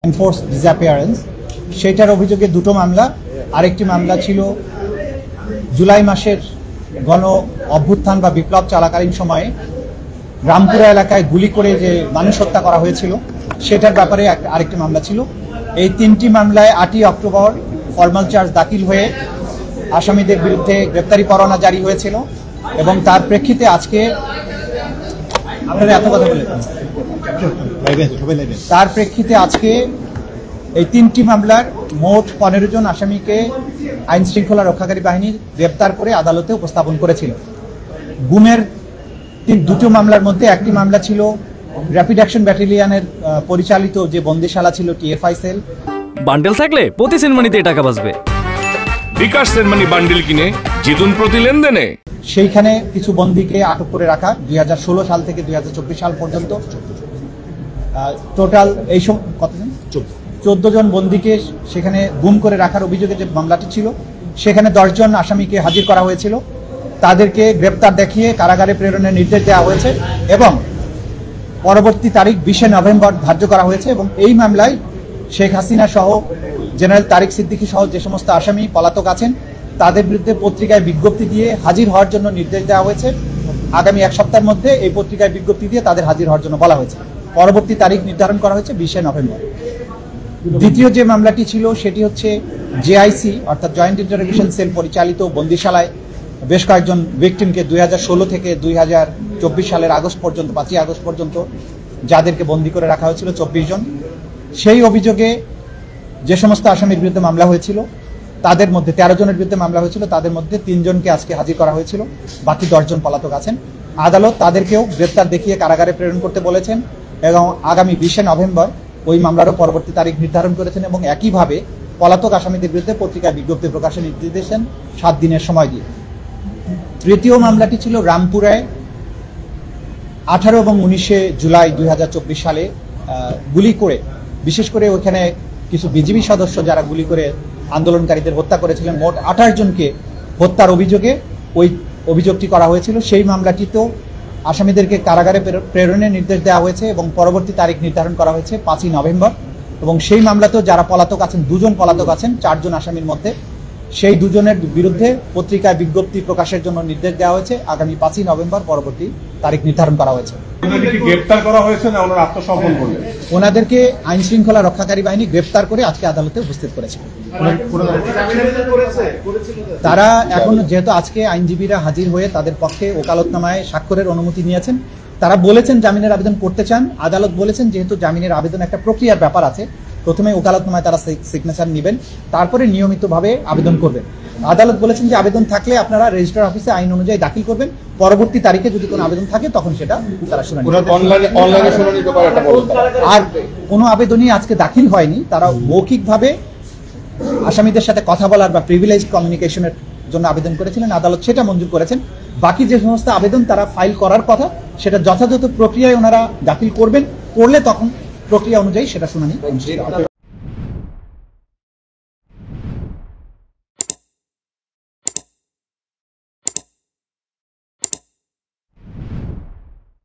Enforce disappearance, সেটার অভিযোগে দুটো মামলা। আরেকটি মামলা ছিল জুলাই মাসের গণ অভ্যুত্থান বা বিপ্লব চলাকালীন সময়ে রামপুরা এলাকায় গুলি করে যে মানুষ হত্যা করা হয়েছিল সেটার ব্যাপারে আরেকটি মামলা ছিল। এই তিনটি মামলায় 8ই অক্টোবর ফরমাল চার্জ দাখিল হয়ে আসামিদের বিরুদ্ধে গ্রেপ্তারি পরোয়ানা জারি হয়েছিল এবং তার প্রেক্ষিতে আজকে এই তিনটি মামলার মোট 15 জন আসামিকে আইন শৃঙ্খলা রক্ষাকারী বাহিনী গ্রেপ্তার করে আদালতে উপস্থাপন করেছিল। গুমের দুটো মামলার মধ্যে একটি মামলা ছিল র্যাপিড অ্যাকশন ব্যাটালিয়নের পরিচালিত যে বন্দিশালা ছিল টিএফআই সেল। বান্ডেল থাকলে প্রতি সেনমানিতে টাকা বাঁচবে। বিকাশ সেনমানি বান্ডেল কিনে জিতুন প্রতি লেনদেনে। সেইখানে কিছু বন্দীকে আটক করে রাখা 2016 সাল থেকে 2024 সাল পর্যন্ত টোটাল এই সব কতজন 14 জন বন্দীকে সেখানে গুম করে রাখার অভিযোগে যে মামলাটি ছিল সেখানে 10 জন আসামিকে হাজির করা হয়েছিল। তাদেরকে গ্রেপ্তার দেখিয়ে কারাগারে প্রেরণের নির্দেশ দেওয়া হয়েছে এবং পরবর্তী তারিখ 20 নভেম্বর ধার্য করা হয়েছে এবং এই মামলায় শেখ হাসিনা সহ জেনারেল তারিক সিদ্দিকী সহ যে সমস্ত আসামি পলাতক আছেন তাদের বিরুদ্ধে পত্রিকায় বিজ্ঞপ্তি দিয়ে হাজির হওয়ার জন্য নির্দেশ দেওয়া হয়েছে। আগামী এক সপ্তাহের মধ্যে এই পত্রিকায় বিজ্ঞপ্তি দিয়ে তাদের হাজির হওয়ার জন্য বলা হয়েছে। পরবর্তী তারিখ নির্ধারণ করা হয়েছে 20 নভেম্বর। দ্বিতীয় যে মামলাটি ছিল সেটি হচ্ছে জেআইসি অর্থাৎ জয়েন্ট ইন্টারোগেশন সেল পরিচালিত বন্দিশালায় বেশ কয়েকজন ভিকটিমকে 2016 থেকে 2024 সালের আগস্ট পর্যন্ত 5ই আগস্ট পর্যন্ত যাদেরকে বন্দী করে রাখা হয়েছিল 24 জন। সেই অভিযোগে যে সমস্ত আসামির বিরুদ্ধে মামলা হয়েছিল তাদের মধ্যে 13 জনের বিরুদ্ধে মামলা হয়েছিল, তাদের মধ্যে 3 জনকে আজকে হাজির করা হয়েছিল, বাকি 10 জন পলাতক আছেন। আদালত তাদেরকেও গ্রেপ্তার দেখিয়ে কারাগারে প্রেরণ করতে বলেছেন এবং আগামী 20 নভেম্বর ওই মামলারও পরবর্তী তারিখ নির্ধারণ করেছেন এবং একইভাবে পলাতক আসামিদের বিরুদ্ধে পত্রিকায় বিজ্ঞপ্তি প্রকাশের নির্দেশ দিয়েছেন 7 দিনের সময় দিয়ে। তৃতীয় মামলাটি ছিল রামপুরায় 18 এবং 19 জুলাই 2024 সালে গুলি করে, বিশেষ করে ওইখানে কিছু বিজিবি সদস্য যারা গুলি করে আন্দোলনকারীদের হত্যা করেছিলেন, মোট 28 জনকে হত্যার অভিযোগে ওই অভিযোগটি করা হয়েছিল। সেই মামলাটিতেও আসামিদেরকে কারাগারে প্রেরণের নির্দেশ দেওয়া হয়েছে এবং পরবর্তী তারিখ নির্ধারণ করা হয়েছে 5ই নভেম্বর এবং সেই মামলাতেও যারা পলাতক আছেন 2 জন পলাতক আছেন 4 জন আসামির মধ্যে, সেই 2 জনের বিরুদ্ধে পত্রিকায় বিজ্ঞপ্তি প্রকাশের জন্য নির্দেশ দেওয়া হয়েছে। আগামী 5ই নভেম্বর পরবর্তী তারিখ নির্ধারণ করা হয়েছে। গ্রেপ্তার করা হয়েছে না ওনারা আত্মসমর্পণ করলেন? ওনাদেরকে আইন শৃঙ্খলা রক্ষাকারী বাহিনী গ্রেপ্তার করে আজকে আদালতে উপস্থিত করেছে। তারা এখন যেহেতু আজকে আইনজীবীরা হাজির হয়ে তাদের পক্ষে ওকালতনামায় স্বাক্ষরের অনুমতি নিয়েছেন, তারা বলেছেন জামিনের আবেদন করতে চান। আদালত বলেছেন যেহেতু জামিনের আবেদন একটা প্রক্রিয়ার ব্যাপার আছে, প্রথমে ওকালতনামায় তারা সিগনেচার নেবেন, তারপরে নিয়মিতভাবে আবেদন করবেন। আদালত বলেছেন যে আবেদন থাকলে আপনারা রেজিস্ট্রার অফিসে আইন অনুযায়ী দাখিল করবেন, পরবর্তী তারিখে যদি কোনো আবেদন থাকে তখন সেটা তারা শুনানি। আর কোনো আবেদনই আজকে দাখিল হয়নি। তারা মৌখিকভাবে আসামিদের সাথে কথা বলার বা প্রিভিলেজ কমিউনিকেশনের জন্য আবেদন করেছিলেন, আদালত সেটা মঞ্জুর করেছেন। বাকি যে সমস্ত আবেদন তারা ফাইল করার কথা সেটা যথাযথ প্রক্রিয়ায় ওনারা দাখিল করবেন, করলে তখন প্রক্রিয়া অনুযায়ী সেটা শুনানি অনুষ্ঠিত হবে।